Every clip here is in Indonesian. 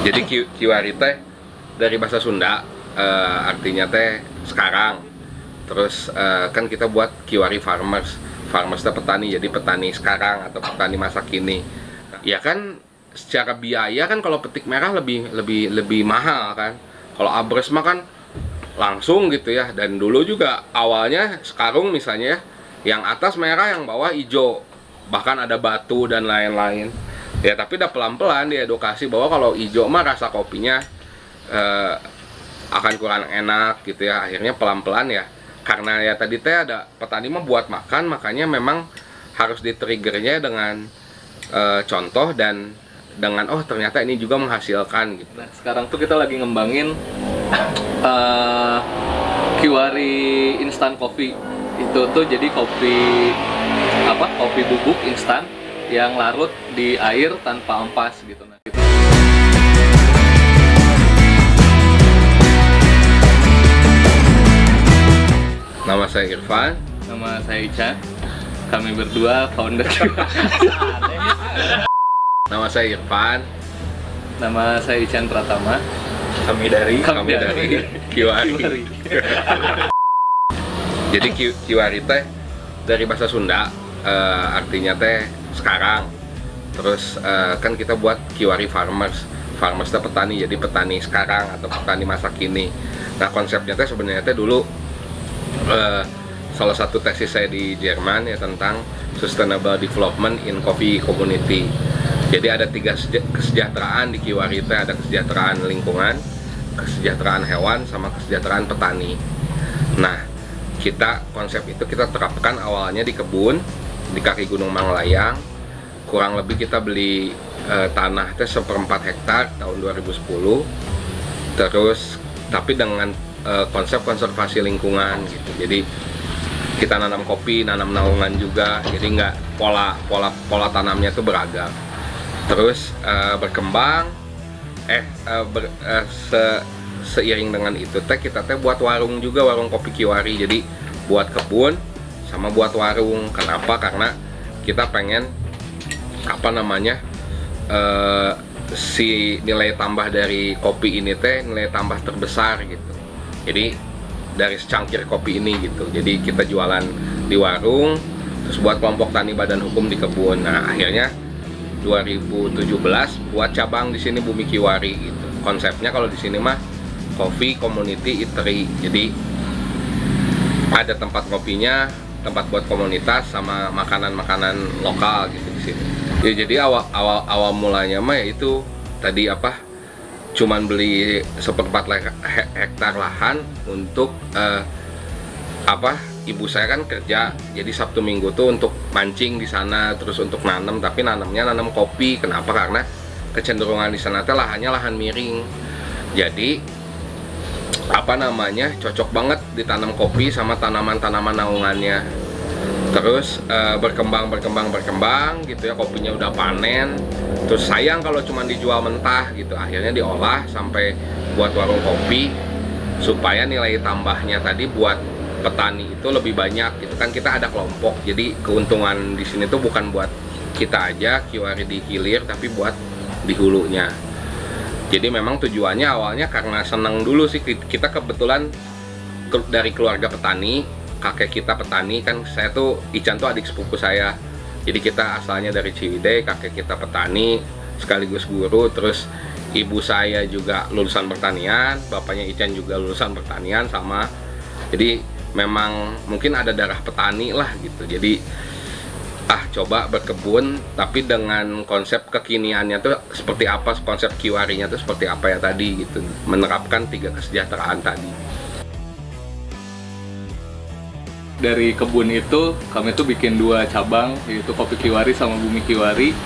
Jadi kiwari teh dari bahasa Sunda, artinya teh sekarang. Terus kan kita buat kiwari farmers. Farmers teh petani, jadi petani sekarang atau petani masa kini. Ya kan secara biaya kan kalau petik merah lebih mahal kan. Kalau abres mah kan langsung gitu ya. Dan dulu juga awalnya sekarung misalnya ya, yang atas merah, yang bawah hijau. Bahkan ada batu dan lain-lain. Ya tapi udah pelan-pelan diedukasi bahwa kalau hijau mah rasa kopinya akan kurang enak gitu ya. Akhirnya pelan-pelan ya, karena ya tadi teh ada petani mah buat makan, makanya memang harus di-triggernya dengan contoh dan dengan oh ternyata ini juga menghasilkan gitu. Nah sekarang tuh kita lagi ngembangin kiwari instant coffee. Itu tuh jadi kopi bubuk instan yang larut di air tanpa ampas gitu. Nah, gitu. Nama saya Irfan. Nama saya Ican. Kami berdua founder. Nama saya Irfan. Nama saya Ican Pratama. Kami dari Kiwari. Jadi kiwari teh dari bahasa Sunda, artinya teh sekarang. Terus kan kita buat kiwari farmers. Farmers teh petani, jadi petani sekarang atau petani masa kini. Nah konsepnya teh sebenarnya teh dulu salah satu tesis saya di Jerman ya tentang sustainable development in coffee community. Jadi ada 3 kesejahteraan di kiwari teh, ada kesejahteraan lingkungan, kesejahteraan hewan, sama kesejahteraan petani. Nah konsep itu kita terapkan awalnya di kebun di kaki Gunung Manglayang. Kurang lebih kita beli tanah itu 1/4 hektar tahun 2010. Terus tapi dengan konsep konservasi lingkungan gitu. Jadi kita nanam kopi, nanam naungan juga. Jadi nggak pola tanamnya itu beragam. Terus berkembang seiring dengan itu kita buat warung juga, warung kopi kiwari. Jadi buat kebun sama buat warung. Kenapa? Karena kita pengen si nilai tambah dari kopi ini nilai tambah terbesar gitu. Jadi dari secangkir kopi ini gitu. Jadi kita jualan di warung, terus buat kelompok tani badan hukum di kebun. Nah akhirnya 2017 buat cabang di sini Bumi Kiwari gitu. Konsepnya kalau di sini mah coffee community eatery. Jadi ada tempat kopinya, tempat buat komunitas, sama makanan-makanan lokal gitu di sini. Ya, jadi awal mulanya mah ya itu tadi cuman beli 1/4 hektar lahan untuk ibu saya kan kerja, jadi Sabtu Minggu tuh untuk mancing di sana, terus untuk nanam, tapi nanam kopi. Kenapa? Karena kecenderungan di sana teh lahannya lahan miring. Gitu. Cocok banget ditanam kopi sama tanaman-tanaman naungannya. Terus berkembang gitu ya, kopinya udah panen. Terus sayang kalau cuma dijual mentah gitu. Akhirnya diolah sampai buat warung kopi supaya nilai tambahnya tadi buat petani itu lebih banyak gitu kan. Kita ada kelompok. Jadi keuntungan di sini tuh bukan buat kita aja kiwari di hilir, tapi buat di hulunya. Jadi memang tujuannya awalnya karena senang dulu sih. Kita kebetulan dari keluarga petani, kakek kita petani kan. Saya tuh Ican tuh adik sepupu saya. Jadi kita asalnya dari Ciwidey, kakek kita petani sekaligus guru. Terus ibu saya juga lulusan pertanian, bapaknya Ican juga lulusan pertanian sama. Jadi memang mungkin ada darah petani lah gitu. Jadi coba berkebun tapi dengan konsep kekiniannya tuh seperti apa, konsep kiwarinya tuh seperti apa ya tadi gitu, menerapkan 3 kesejahteraan tadi. Dari kebun itu kami tuh bikin 2 cabang, yaitu Kopi Kiwari sama Bumi Kiwari.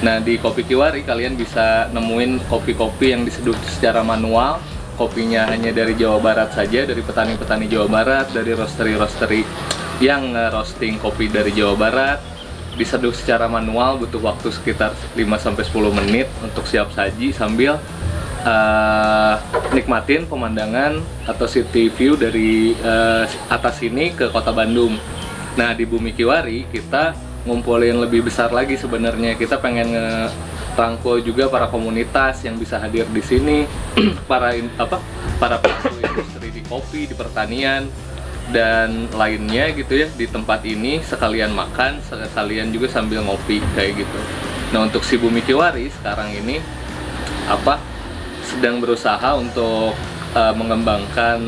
Nah di Kopi Kiwari kalian bisa nemuin kopi-kopi yang diseduh secara manual. Kopinya hanya dari Jawa Barat saja, dari petani-petani Jawa Barat, dari roastery-roastery yang roasting kopi dari Jawa Barat. Diseduh secara manual, butuh waktu sekitar 5-10 menit untuk siap saji sambil nikmatin pemandangan atau city view dari atas sini ke kota Bandung. Nah di Bumi Kiwari kita ngumpulin lebih besar lagi sebenarnya. Kita pengen rangkul juga para komunitas yang bisa hadir di sini, para pelaku industri di kopi, di pertanian dan lainnya gitu ya, di tempat ini sekalian makan, sekalian juga sambil ngopi kayak gitu. Nah, untuk si Bumi Kiwari sekarang ini sedang berusaha untuk mengembangkan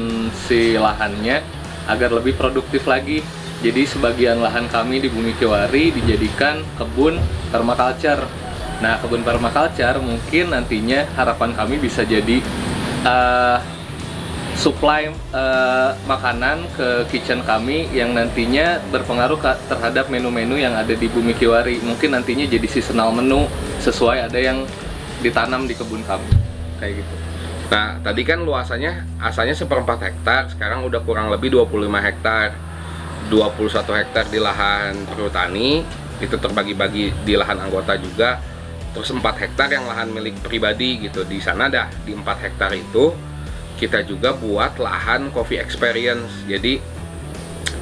si lahannya agar lebih produktif lagi. Jadi sebagian lahan kami di Bumi Kiwari dijadikan kebun permaculture. Nah, kebun permaculture mungkin nantinya harapan kami bisa jadi supply makanan ke kitchen kami yang nantinya berpengaruh terhadap menu-menu yang ada di Bumi Kiwari. Mungkin nantinya jadi seasonal menu sesuai ada yang ditanam di kebun kami kayak gitu. Nah, tadi kan luasannya asalnya 1/4 hektar, sekarang udah kurang lebih 25 hektar. 21 hektar di lahan perhutani, itu terbagi-bagi di lahan anggota juga. Terus 4 hektar yang lahan milik pribadi gitu. Di sana di 4 hektar itu kita juga buat lahan coffee experience. Jadi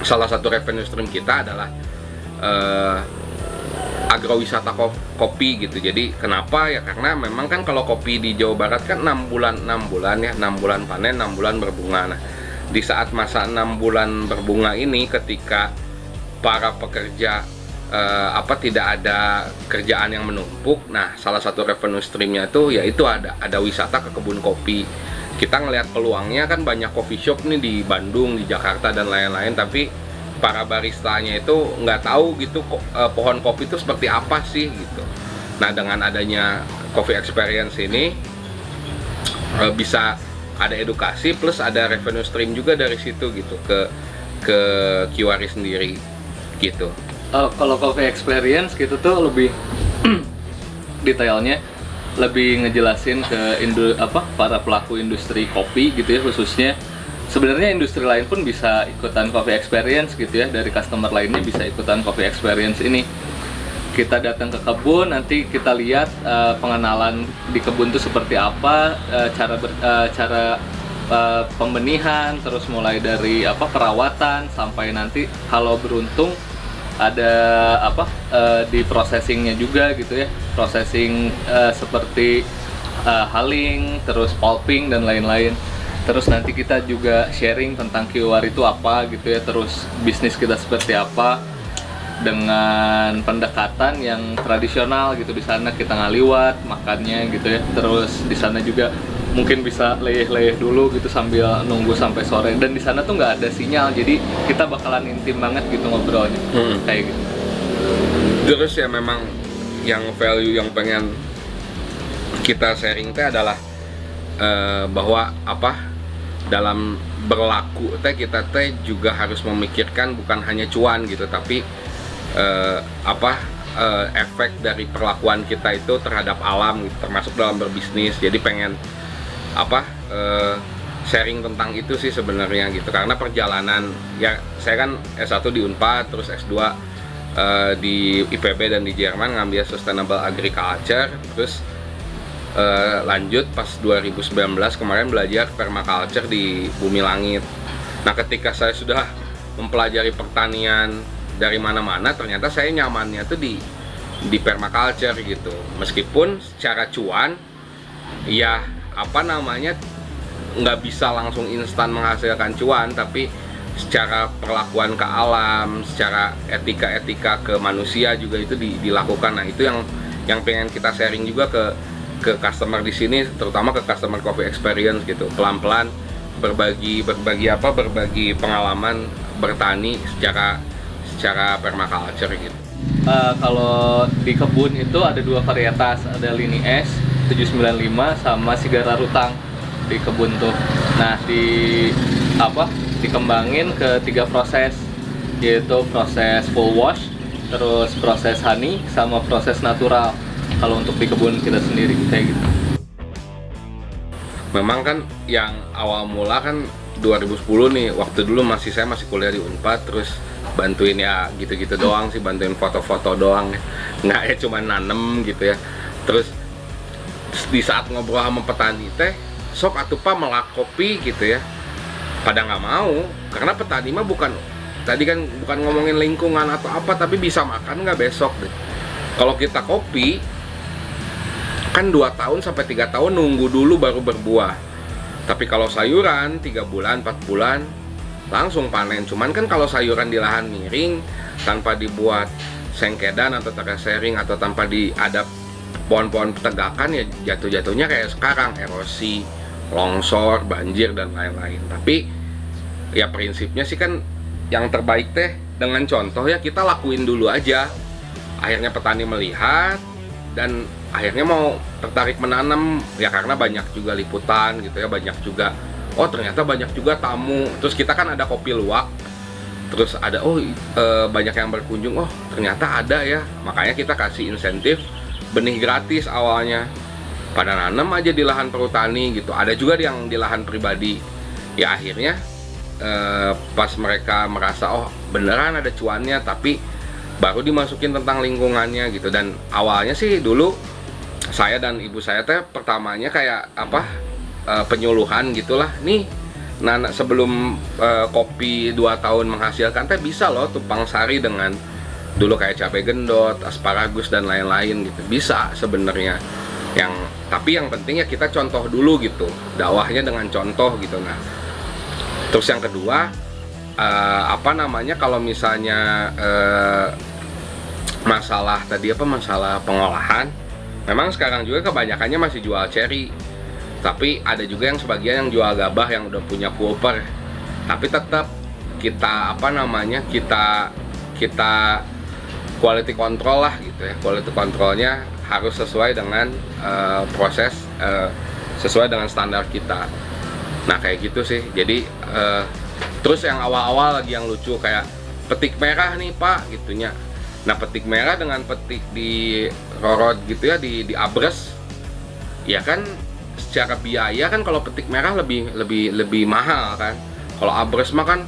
salah satu revenue stream kita adalah agrowisata kopi gitu. Jadi kenapa ya? Karena memang kan kalau kopi di Jawa Barat kan 6 bulan ya, 6 bulan panen, 6 bulan berbunga. Nah, di saat masa 6 bulan berbunga ini, ketika para pekerja tidak ada kerjaan yang menumpuk, nah salah satu revenue streamnya itu yaitu ada wisata ke kebun kopi. Kita ngelihat peluangnya kan banyak coffee shop nih di Bandung, di Jakarta dan lain-lain, tapi para baristanya itu nggak tahu gitu pohon kopi itu seperti apa sih gitu. Nah, dengan adanya coffee experience ini bisa ada edukasi plus ada revenue stream juga dari situ gitu ke Kiwari sendiri gitu. Kalau coffee experience gitu tuh lebih detailnya, lebih ngejelasin ke para pelaku industri kopi gitu ya, khususnya. Sebenarnya industri lain pun bisa ikutan coffee experience gitu ya, dari customer lainnya bisa ikutan coffee experience ini. Kita datang ke kebun, nanti kita lihat pengenalan di kebun itu seperti apa, cara pembenihan, terus mulai dari perawatan sampai nanti kalau beruntung ada di processingnya juga gitu ya, processing seperti hulling, terus pulping dan lain-lain. Terus nanti kita juga sharing tentang Kiwari itu apa gitu ya, terus bisnis kita seperti apa dengan pendekatan yang tradisional gitu. Di sana kita ngaliwat makannya gitu ya, terus di sana juga mungkin bisa leyeh-leyeh dulu gitu sambil nunggu sampai sore. Dan di sana tuh nggak ada sinyal, jadi kita bakalan intim banget gitu ngobrolnya kayak gitu. Terus ya memang yang value yang pengen kita sharing teh adalah bahwa dalam berlaku kita juga harus memikirkan bukan hanya cuan gitu, tapi efek dari perlakuan kita itu terhadap alam gitu, termasuk dalam berbisnis. Jadi pengen sharing tentang itu sih sebenarnya gitu, karena perjalanan ya saya kan S1 di Unpad, terus S2 di IPB dan di Jerman ngambil Sustainable Agriculture, terus lanjut pas 2019 kemarin belajar permaculture di Bumi Langit. Nah, ketika saya sudah mempelajari pertanian dari mana-mana, ternyata saya nyamannya tuh di permaculture gitu. Meskipun secara cuan ya nggak bisa langsung instan menghasilkan cuan, tapi secara perlakuan ke alam, secara etika ke manusia juga itu dilakukan. Nah, itu yang pengen kita sharing juga ke customer di sini, terutama ke customer coffee experience gitu. Pelan-pelan berbagi pengalaman bertani secara permaculture gitu. Kalau di kebun itu ada 2 varietas, ada Lini S 795 sama Sigara Rutang di kebun tuh. Nah, dikembangin ke 3 proses, yaitu proses full wash, terus proses honey, sama proses natural. Kalau untuk di kebun kita sendiri kayak gitu. Memang kan yang awal mula kan 2010 nih, waktu dulu saya masih kuliah di Unpad, terus bantuin ya gitu-gitu doang sih, bantuin foto-foto doang ya. Nggak ya cuma nanem gitu ya. Terus di saat ngobrol sama petani teh, sok atuh Pak melak kopi gitu ya, pada nggak mau, karena petani mah bukan ngomongin lingkungan atau apa, tapi bisa makan nggak besok deh. Kalau kita kopi kan 2 tahun sampai 3 tahun nunggu dulu baru berbuah. Tapi kalau sayuran 3 bulan 4 bulan langsung panen. Cuman kan kalau sayuran di lahan miring tanpa dibuat sengkedan atau terasering atau tanpa ada pohon-pohon tegakan, ya jatuh-jatuhnya kayak sekarang, erosi, longsor, banjir dan lain-lain. Tapi ya prinsipnya sih kan yang terbaik teh dengan contoh, ya kita lakuin dulu aja. Akhirnya petani melihat dan akhirnya mau tertarik menanam, ya karena banyak juga liputan gitu ya, banyak juga, oh ternyata banyak juga tamu. Terus kita kan ada kopi luwak, terus ada banyak yang berkunjung, oh ternyata ada ya. Makanya kita kasih insentif benih gratis awalnya, pada nanam aja di lahan perhutani gitu. Ada juga yang di lahan pribadi. Ya akhirnya pas mereka merasa oh beneran ada cuannya, tapi baru dimasukin tentang lingkungannya gitu. Dan awalnya sih dulu saya dan ibu saya teh pertamanya kayak apa, penyuluhan gitulah nih. Nah sebelum kopi 2 tahun menghasilkan teh bisa loh tumpang sari dengan dulu kayak cabai gendot, asparagus dan lain-lain gitu, bisa sebenarnya. Tapi yang penting ya kita contoh dulu gitu, dakwahnya dengan contoh gitu. Nah terus yang kedua, kalau misalnya masalah pengolahan, memang sekarang juga kebanyakannya masih jual cherry, tapi ada juga yang sebagian yang jual gabah yang udah punya cooper. Tapi tetap kita kita quality control lah gitu ya. Quality controlnya harus sesuai dengan proses, sesuai dengan standar kita. Nah kayak gitu sih. Jadi terus yang awal-awal lagi yang lucu kayak petik merah nih Pak gitunya. Nah petik merah dengan petik di rorot gitu ya, di abres, ya kan secara biaya kan kalau petik merah lebih mahal kan. Kalau abres mah kan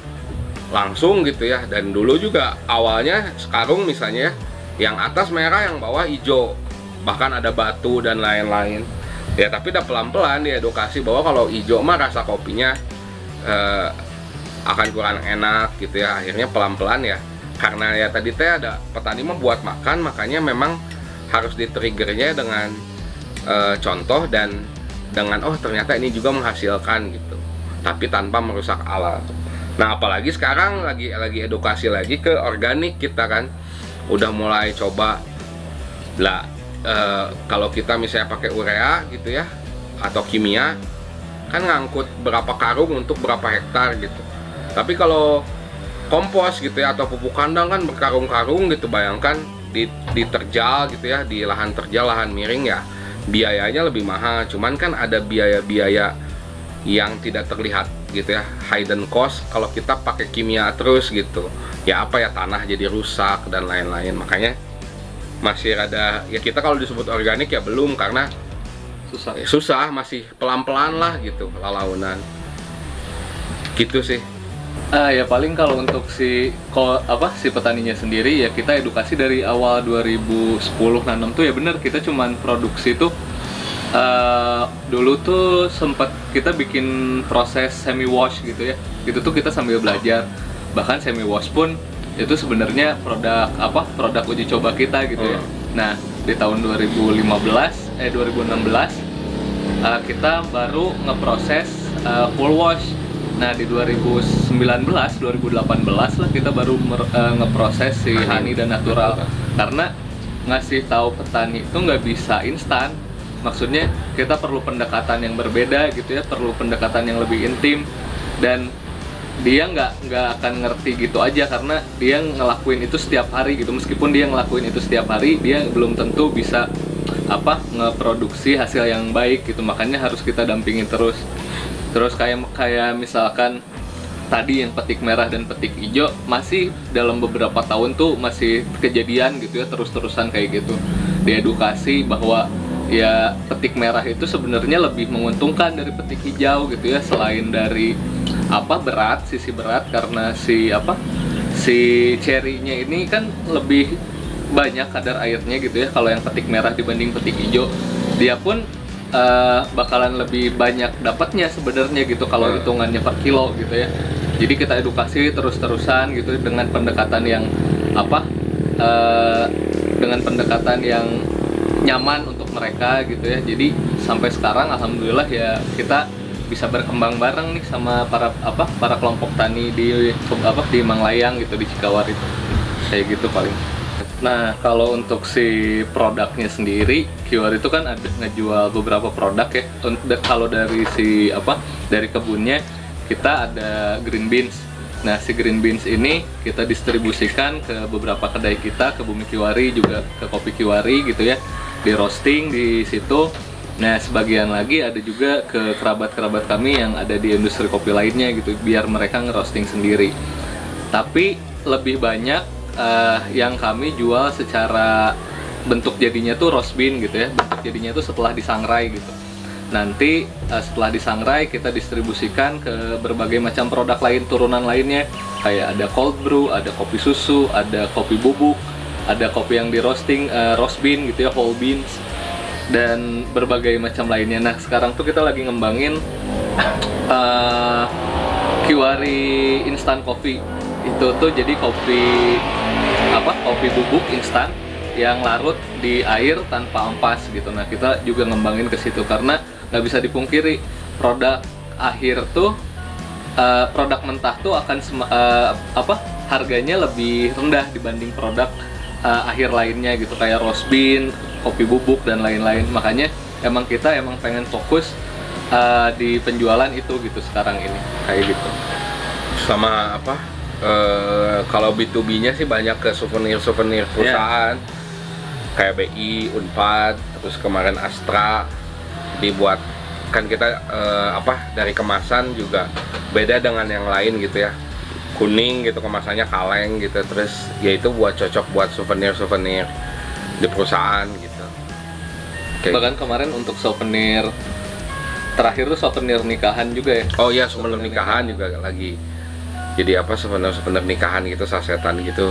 langsung gitu ya. Dan dulu juga awalnya sekarung misalnya ya, yang atas merah yang bawah hijau, bahkan ada batu dan lain-lain ya. Tapi udah pelan-pelan diedukasi bahwa kalau hijau mah rasa kopinya akan kurang enak gitu ya. Akhirnya pelan-pelan ya, karena ya tadi teh ada petani mah buat makan, makanya memang harus di-triggernya dengan contoh dan dengan oh ternyata ini juga menghasilkan gitu, tapi tanpa merusak alam. Nah apalagi sekarang lagi edukasi lagi ke organik, kita kan udah mulai coba lah. Kalau kita misalnya pakai urea gitu ya atau kimia kan ngangkut berapa karung untuk berapa hektar gitu. Tapi kalau kompos gitu ya atau pupuk kandang kan berkarung-karung gitu. Bayangkan di terjal gitu ya, di lahan terjal, lahan miring ya, biayanya lebih mahal. Cuman kan ada biaya-biaya yang tidak terlihat gitu ya, hidden cost kalau kita pakai kimia terus gitu. Ya apa ya, tanah jadi rusak dan lain-lain. Makanya masih rada ya, kita kalau disebut organik ya belum, karena susah masih pelan-pelan lah gitu, lalaunan gitu sih. Ya paling kalau untuk si petaninya sendiri ya, kita edukasi dari awal 2010 nanam tuh ya bener, kita cuman produksi tuh dulu tuh sempat kita bikin proses semi wash gitu ya. Itu tuh kita sambil belajar. Bahkan semi wash pun itu sebenarnya produk uji coba kita gitu ya. Nah, di tahun 2016 kita baru ngeproses full wash. Nah, di 2019 2018 lah kita baru ngeproses si honey dan natural. Karena ngasih tahu petani itu nggak bisa instan. Maksudnya kita perlu pendekatan yang berbeda gitu ya, perlu pendekatan yang lebih intim, dan dia nggak akan ngerti gitu aja karena dia ngelakuin itu setiap hari gitu. Meskipun dia ngelakuin itu setiap hari, dia belum tentu bisa ngeproduksi hasil yang baik gitu. Makanya harus kita dampingin terus kayak misalkan tadi yang petik merah dan petik hijau, masih dalam beberapa tahun tuh masih kejadian gitu ya, terus-terusan kayak gitu. Diedukasi bahwa ya petik merah itu sebenarnya lebih menguntungkan dari petik hijau gitu ya, selain dari sisi berat karena si cherry-nya ini kan lebih banyak kadar airnya gitu ya. Kalau yang petik merah dibanding petik hijau, dia pun bakalan lebih banyak dapatnya sebenarnya gitu kalau hitungannya per kilo gitu ya. Jadi kita edukasi terus-terusan gitu dengan pendekatan yang nyaman untuk mereka gitu ya. Jadi sampai sekarang alhamdulillah ya kita bisa berkembang bareng nih sama para kelompok tani di Manglayang gitu, di Cikawar itu. Kayak gitu paling. Nah, kalau untuk si produknya sendiri, Kiwari itu kan ada ngejual beberapa produk ya. Kalau dari dari kebunnya kita ada green beans. Nah, si green beans ini kita distribusikan ke beberapa kedai kita, ke Bumi Kiwari juga ke Kopi Kiwari gitu ya. Di roasting di situ. Nah, sebagian lagi ada juga ke kerabat-kerabat kami yang ada di industri kopi lainnya gitu, biar mereka ngerosting sendiri. Tapi lebih banyak yang kami jual secara bentuk jadinya tuh roast bean gitu ya. Bentuk jadinya tuh setelah disangrai gitu. Nanti setelah disangrai kita distribusikan ke berbagai macam produk lain, turunan lainnya. Kayak ada cold brew, ada kopi susu, ada kopi bubuk, ada kopi yang di roasting, roast bean gitu ya, whole beans, dan berbagai macam lainnya. Nah, sekarang tuh kita lagi ngembangin Kiwari instant coffee. Itu tuh jadi kopi bubuk instan yang larut di air tanpa ampas gitu. Nah, kita juga ngembangin ke situ karena nggak bisa dipungkiri produk akhir tuh produk mentah tuh akan harganya lebih rendah dibanding produk akhir lainnya gitu, kayak roast bean, kopi bubuk dan lain-lain. Makanya kita pengen fokus di penjualan itu gitu sekarang ini, kayak gitu. Sama kalau B2B-nya sih banyak ke souvenir perusahaan, kayak BI, Unpad, terus kemarin Astra dibuat. Kan kita dari kemasan juga beda dengan yang lain gitu ya, kuning gitu kemasannya, kaleng gitu, terus ya itu buat cocok buat souvenir di perusahaan gitu. Bahkan kemarin untuk souvenir terakhir tuh souvenir nikahan juga ya. Oh iya, souvenir nikahan juga lagi. Jadi souvenir nikahan gitu, sasetan gitu.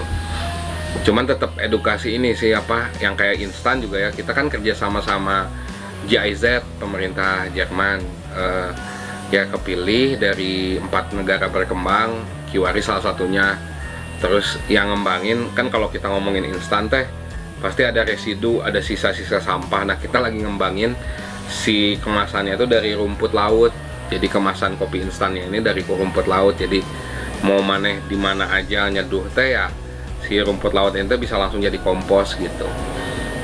Cuman tetap edukasi ini sih yang kayak instan juga ya. Kita kan kerja sama GIZ, pemerintah Jerman, ya kepilih dari 4 negara berkembang, Kiwari salah satunya. Terus yang ngembangin kan, kalau kita ngomongin instan teh pasti ada residu, ada sisa-sisa sampah. Nah, kita lagi ngembangin si kemasannya itu dari rumput laut. Jadi kemasan kopi instannya ini dari rumput laut. Jadi mau maneh di mana aja nyeduh teh ya, si rumput laut itu bisa langsung jadi kompos gitu.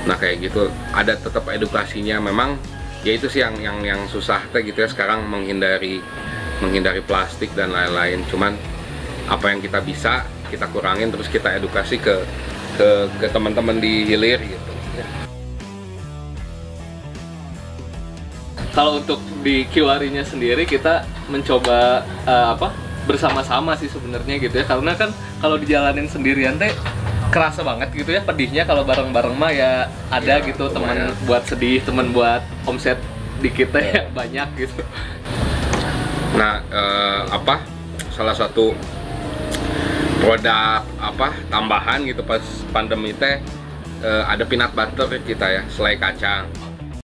Nah, kayak gitu ada tetap edukasinya. Memang ya itu sih yang susah teh gitu ya sekarang, menghindari plastik dan lain-lain. Cuman apa yang kita bisa kita kurangin, terus kita edukasi ke teman-teman di hilir gitu. Kalau untuk di Kiwarinya sendiri kita mencoba bersama-sama sih sebenarnya gitu ya, karena kan kalau dijalanin sendirian teh kerasa banget gitu ya pedihnya. Kalau bareng-bareng mah ya ada ya, gitu teman buat sedih, teman buat omset dikit ya banyak gitu. Nah, salah satu produk tambahan gitu pas pandemi teh ada peanut butter kita ya, selai kacang.